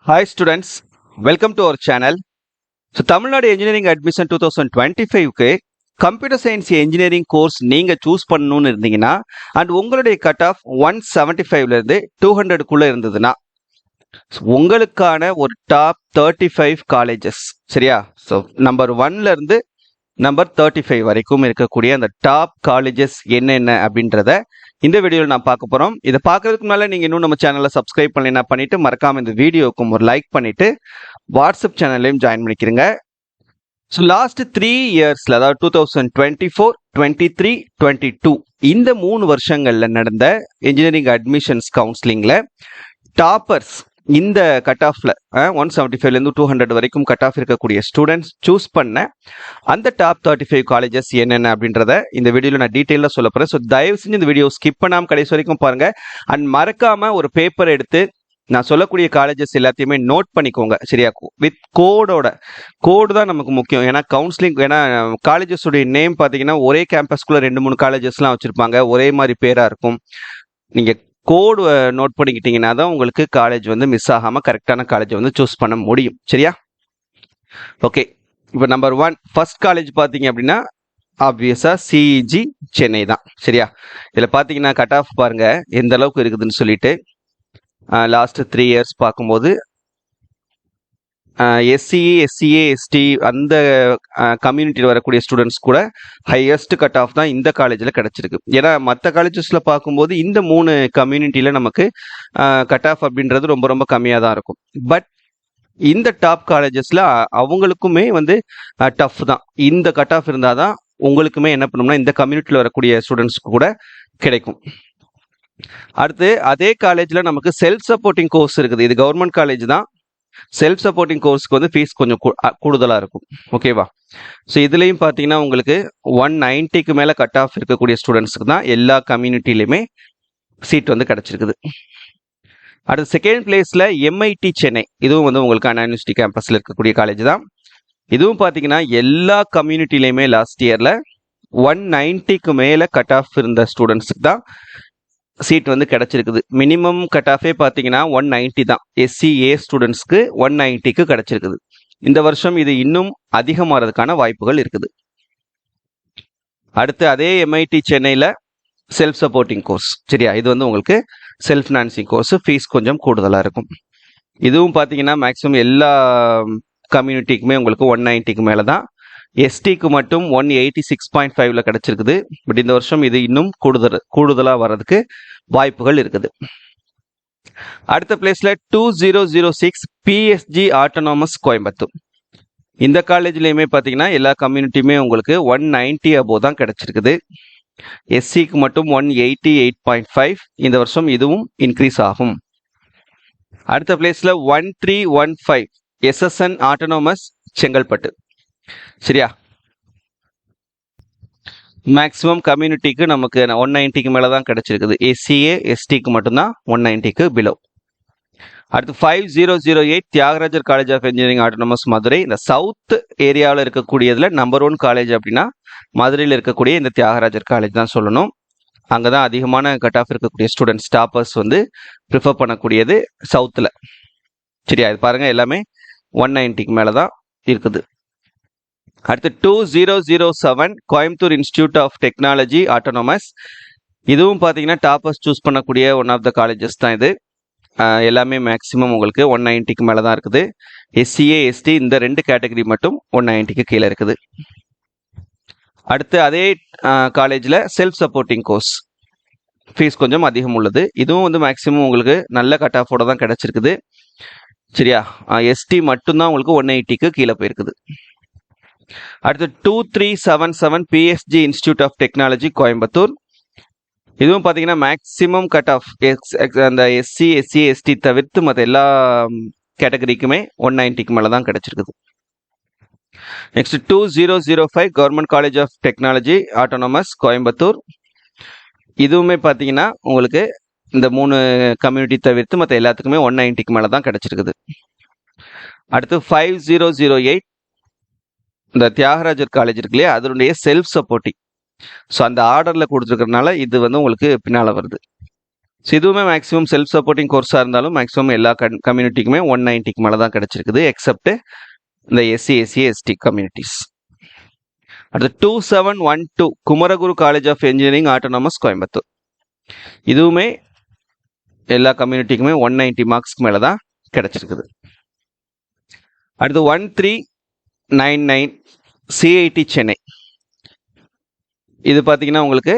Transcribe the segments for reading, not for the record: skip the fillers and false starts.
Hi students, welcome to our channel. So Tamil Nadu engineering admission 2025க்கு computer science engineering course நீங்க choose பண்ணணும்னு இருந்தீங்கன்னா and உங்களுடைய கட் ஆஃப் 175ல இருந்து 200க்குள்ள இருந்ததுன்னா உங்களுக்கான ஒரு டாப் 35 காலேஜஸ் சரியா. ஸோ நம்பர் 1ல இருந்து நம்பர் 35 வரைக்கும் இருக்கக்கூடிய அந்த டாப் காலேஜஸ் என்னென்ன அப்படின்றத இந்த வீடியோவில் நான் பார்க்க போகிறோம். இதை பார்க்கறதுக்கு முன்னால நீங்கள் இன்னும் நம்ம சேனலை சப்ஸ்கிரைப் பண்ணலைன்னா பண்ணிட்டு மறக்காம இந்த வீடியோக்கும் ஒரு லைக் பண்ணிட்டு வாட்ஸ்அப் சேனல்லையும் ஜாயின் பண்ணிக்கிறங்க. ஸோ லாஸ்ட் 3 இயர்ஸில் அதாவது 2024, 23, 22 இந்த 3 வருஷங்களில் நடந்த இன்ஜினியரிங் அட்மிஷன்ஸ் கவுன்சிலிங்கில் டாப்பர்ஸ் இந்த கட் ஆஃப்ல 175லேருந்து 200 வரைக்கும் கட் ஆஃப் இருக்கக்கூடிய ஸ்டூடெண்ட்ஸ் சூஸ் பண்ண அந்த டாப் 35 காலேஜஸ் என்னென்ன அப்படின்றத இந்த வீடியோவில் நான் டீட்டெயிலாக சொல்ல போகிறேன். ஸோ தயவு செஞ்சு இந்த வீடியோ ஸ்கிப் பண்ணாமல் கடைசி வரைக்கும் பாருங்க. அண்ட் மறக்காம ஒரு பேப்பர் எடுத்து நான் சொல்லக்கூடிய காலேஜஸ் எல்லாத்தையுமே நோட் பண்ணிக்கோங்க சரியா. வித் கோடு தான் நமக்கு முக்கியம். ஏன்னா கவுன்சிலிங், ஏன்னா காலேஜஸோடைய நேம் பார்த்தீங்கன்னா ஒரே கேம்பஸ்குள்ள 2-3 காலேஜஸ்லாம் வச்சிருப்பாங்க, ஒரே மாதிரி பேரா இருக்கும். நீங்க கோடு நோட் பண்ணிக்கிட்டீங்கன்னா தான் உங்களுக்கு காலேஜ் வந்து மிஸ் ஆகாம கரெக்டான காலேஜை வந்து சூஸ் பண்ண முடியும் சரியா. ஓகே, இப்போ நம்பர் 1 ஃபர்ஸ்ட் காலேஜ் பார்த்தீங்க அப்படின்னா ஆப்வியஸா சிஇஜி சென்னை தான் சரியா. இதில் பார்த்தீங்கன்னா கட் ஆஃப் பாருங்க எந்த அளவுக்கு இருக்குதுன்னு சொல்லிட்டு. லாஸ்ட் 3 இயர்ஸ் பார்க்கும்போது எஸ்சிஏ, எஸ்சிஏ, எஸ்டி அந்த கம்யூனிட்டியில் வரக்கூடிய ஸ்டூடெண்ட்ஸ் கூட ஹையஸ்ட் கட் ஆஃப் தான் இந்த காலேஜில் கிடச்சிருக்கு. ஏன்னா மற்ற காலேஜஸில் பார்க்கும்போது இந்த 3 கம்யூனிட்டியில் நமக்கு கட் ஆஃப் அப்படின்றது ரொம்ப ரொம்ப கம்மியாக தான் இருக்கும். பட் இந்த டாப் காலேஜஸில் அவங்களுக்குமே வந்து டஃப் தான். இந்த கட் ஆஃப் இருந்தால் தான் உங்களுக்குமே என்ன பண்ணணும்னா இந்த கம்யூனிட்டியில் வரக்கூடிய ஸ்டூடெண்ட்ஸ்க்கு கூட கிடைக்கும். அடுத்து அதே காலேஜில் நமக்கு செல்ஃப் சப்போர்ட்டிங் கோர்ஸ் இருக்குது. இது கவர்மெண்ட் காலேஜ் தான். செல்ஃப் சப்போர்ட்டிங் கோர்ஸ்க்கு வந்து ஃபீஸ் கொஞ்சம் கூடுதலாக இருக்கும் ஓகேவா. ஸோ இதுலேயும் பார்த்தீங்கன்னா உங்களுக்கு 190க்கு மேலே கட் ஆஃப் இருக்கக்கூடிய ஸ்டூடெண்ட்ஸுக்கு தான் எல்லா கம்யூனிட்டிலையுமே சீட் வந்து கிடச்சிருக்குது. அடுத்து செகண்ட் பிளேஸில் எம்ஐடி சென்னை, இதுவும் வந்து உங்களுக்கு அண்ணா யூனிவர்சிட்டி கேம்பஸில் இருக்கக்கூடிய காலேஜ் தான். இதுவும் பார்த்தீங்கன்னா எல்லா கம்யூனிட்டிலையுமே லாஸ்ட் இயரில் 190க்கு மேலே கட் ஆஃப் இருந்த ஸ்டூடெண்ட்ஸுக்கு தான் சீட் வந்து கிடைச்சிருக்குது. மினிமம் கட் ஆஃபே பார்த்தீங்கன்னா 190 தான். எஸ்சிஏ ஸ்டூடெண்ட்ஸ்க்கு 190க்கு கிடைச்சிருக்குது. இந்த வருஷம் இது இன்னும் அதிகமாகிறதுக்கான வாய்ப்புகள் இருக்குது. அடுத்து அதே எம்ஐடி சென்னையில் செல்ஃப் சப்போர்ட்டிங் கோர்ஸ் சரியா. இது வந்து உங்களுக்கு செல்ஃப் ஃபினான்சிங் கோர்ஸ், ஃபீஸ் கொஞ்சம் கூடுதலாக இருக்கும். இதுவும் பார்த்தீங்கன்னா மேக்ஸிமம் எல்லா கம்யூனிட்டிக்குமே உங்களுக்கு 190க்கு மேலே தான். எஸ்டிக்கு மட்டும் 186.5ல கிடைச்சிருக்குது. பட் இந்த வருஷம் இது இன்னும் கூடுதலாக வர்றதுக்கு வாய்ப்புகள் இருக்குது. அடுத்த பிளேஸ்ல 2006 பிஎஸ்ஜி ஆட்டோனாமஸ் கோயம்புத்தூர். இந்த காலேஜ்லயுமே பார்த்தீங்கன்னா எல்லா கம்யூனிட்டியுமே உங்களுக்கு 190 அபோவ் தான் கிடைச்சிருக்குது. எஸ்சிக்கு மட்டும் 188.5. இந்த வருஷம் இதுவும் இன்க்ரீஸ் ஆகும். அடுத்த பிளேஸ்ல 1315 எஸ்எஸ்என் ஆட்டோனாமஸ் செங்கல்பட்டு சரியா. மேக்ஸிமம் கம்யூனிட்டிக்கு நமக்கு 190க்கு மேலே தான் கிடைச்சிருக்குது. எஸ்சிஏ, எஸ்டிக்கு மட்டும்தான் 190க்கு பிலோ. அடுத்து 5008 Thiyagarajar college of engineering autonomous Madurai. இந்த சவுத் ஏரியாவில் இருக்கக்கூடியதுல நம்பர் 1 காலேஜ் அப்படின்னா மதுரையில் இருக்கக்கூடிய இந்த தியாகராஜர் காலேஜ் தான் சொல்லணும். அங்கே தான் அதிகமான கட் ஆஃப் இருக்கக்கூடிய ஸ்டூடெண்ட்ஸ் டாப்பர்ஸ் வந்து ப்ரிஃபர் பண்ணக்கூடியது சவுத்தில் சரியா. இது பாருங்க எல்லாமே 190க்கு மேலே தான் இருக்குது. அடுத்து 2007 Coimbatore institute of technology autonomous. இதுவும் பார்த்தீங்கன்னா டாப்பர்ஸ் சூஸ் பண்ணக்கூடிய ஒன் ஆஃப் த காலேஜஸ் தான் இது. எல்லாமே மேக்ஸிமம் உங்களுக்கு 190க்கு மேலே தான் இருக்குது. எஸ்சிஏ, எஸ்டி இந்த 2 கேட்டகரி மட்டும் 190க்கு கீழே இருக்குது. அடுத்து அதே காலேஜில் செல்ஃப் சப்போர்ட்டிங் கோர்ஸ், ஃபீஸ் கொஞ்சம் அதிகம் உள்ளது. இதுவும் வந்து மேக்ஸிமம் உங்களுக்கு நல்ல கட் ஆஃபோட தான் கிடைச்சிருக்குது சரியா. எஸ்டி மட்டும்தான் உங்களுக்கு 180க்கு கீழே போயிருக்குது. அடுத்து 2377 PSG institute of technology Coimbatore. இதுவும் பார்த்தீங்கன்னா மேக்ஸிமம் கட் ஆஃப் அந்த எஸ்சி, எஸ்சி, எஸ்டி தவிர்த்து மற்ற எல்லா கேட்டகரிக்குமே 190க்கு மேலே தான் கிடைச்சிருக்குது. Next 2005 government college of technology autonomous Coimbatore. இதுவுமே பார்த்தீங்கன்னா உங்களுக்கு இந்த 3 கம்யூனிட்டி தவிர்த்து மற்ற எல்லாத்துக்குமே 190க்கு மேலே தான் கிடைச்சிருக்குது. அடுத்து 5008 இந்த தியாகராஜர் காலேஜ் இருக்கு இல்லையா, அதனுடைய செல்ஃப் சப்போர்ட்டிங். ஸோ அந்த ஆர்டரில் கொடுத்துருக்கறனால இது வந்து உங்களுக்கு பின்னால் வருது. ஸோ இதுவுமே மேக்ஸிமம் செல்ஃப் சப்போர்ட்டிங் கோர்ஸாக இருந்தாலும் மேக்ஸிமம் எல்லா கம்யூனிட்டிக்குமே 190க்கு மேலே தான் கிடச்சிருக்குது, எக்ஸப்ட் இந்த எஸ்சி எஸ்டி கம்யூனிட்டிஸ். அடுத்து 2712 Kumaraguru college of engineering autonomous Coimbatore. இதுவுமே எல்லா கம்யூனிட்டிக்குமே 190 மார்க்ஸ்க்கு மேலே தான் கிடச்சிருக்குது. அடுத்து 1399 சிஐடி சென்னை. இது பார்த்தீங்கன்னா உங்களுக்கு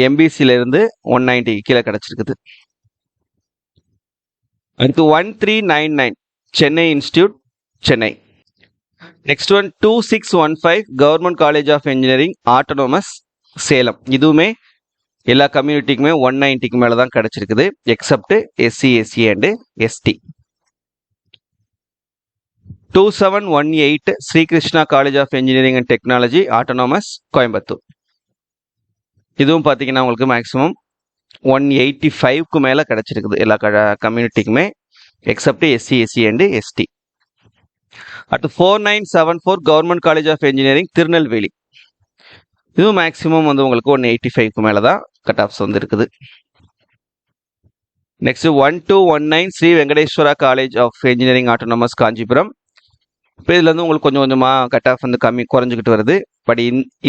எம்பிசியிலிருந்து 190 கீழே கிடச்சிருக்குது. அடுத்து 1399 Chennai institute Chennai. Next one 2615 government college of engineering autonomous Salem. இதுவுமே எல்லா கம்யூனிட்டிக்குமே 190க்கு மேலே தான் கிடச்சிருக்குது, except SC and ST. 2718 Sri Krishna college of engineering and technology autonomous Coimbatore. இதுவும் பார்த்தீங்கன்னா உங்களுக்கு மேக்ஸிமம் 185க்கு மேலே கிடச்சிருக்குது எல்லா கம்யூனிட்டிக்குமே, எக்ஸப்ட் எஸ்சி அண்ட் எஸ்டி. அடுத்து 4974 government college of engineering Tirunelveli. இதுவும் மேக்ஸிமம் வந்து உங்களுக்கு 185க்கு மேலே தான் கட் ஆஃப்ஸ் வந்து இருக்குது. Next 1219 Sri Venkateswara college of engineering autonomous Kanchipuram. இப்போ இதில் வந்து உங்களுக்கு கொஞ்சம் கொஞ்சமாக கட் ஆஃப் வந்து குறைஞ்சிக்கிட்டு வருது. பட்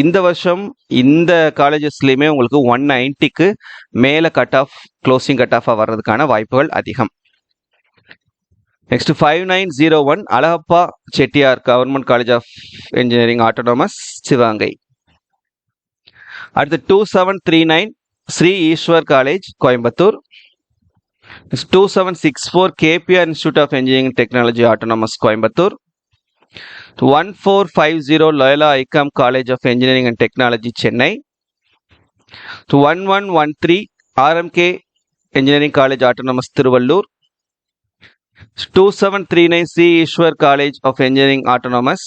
இந்த வருஷம் இந்த காலேஜஸ்லேயுமே உங்களுக்கு 190க்கு மேலே கட் ஆஃப் க்ளோசிங் கட் ஆஃபாக வர்றதுக்கான வாய்ப்புகள் அதிகம். Next 5901 Alagappa Chettiar government college of engineering autonomous Sivaganga. அடுத்து 2739 Sri Eswar college Coimbatore. 2764 KPR institute of engineering technology autonomous Coimbatore. 1450 Loyola ICAM college of engineering and technology Chennai. 1113 RMK engineering college autonomous Thiruvallur. 2739 Sri Eswar college of engineering autonomous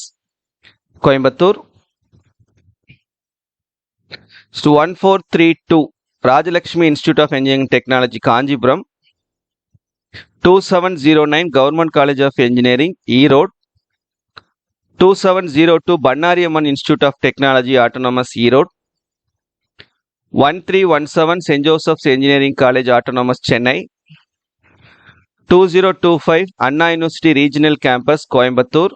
Coimbatore. 1432 Rajalakshmi institute of engineering technology Kanchipuram. 2709 government college of engineering Erode. 2702 Bannari Amman institute of technology autonomous Erode. 1317 saint Joseph's engineering college autonomous Chennai. 2025 Anna university regional campus Coimbatore.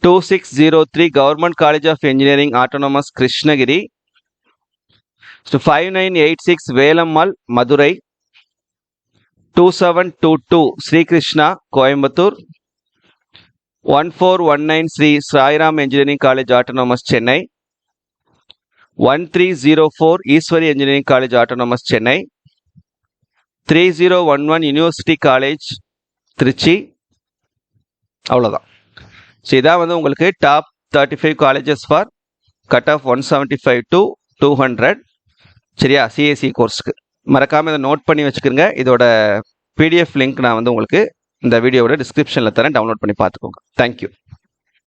2603 government college of engineering autonomous Krishnagiri. 5986 Velammal Madurai. 2722 Srikrishna Coimbatore. 1419 Sri Sairam engineering college autonomous Chennai. 1304 Easwari engineering college autonomous Chennai. 3011 university college Trichy. அவ்வளோதான். So இதான் வந்து உங்களுக்கு top 35 colleges for cut off 175 to 200. சரியா, CSC கோர்ஸுக்கு மறக்காமல் இதை note பண்ணி வச்சுக்கிறங்க. இதோட PDF link நான் வந்து உங்களுக்கு இந்த வீடியோவோட டிஸ்கிரிப்ஷனில் தரேன், டவுன்லோட் பண்ணி பார்த்துக்கோங்க. தேங்க்யூ.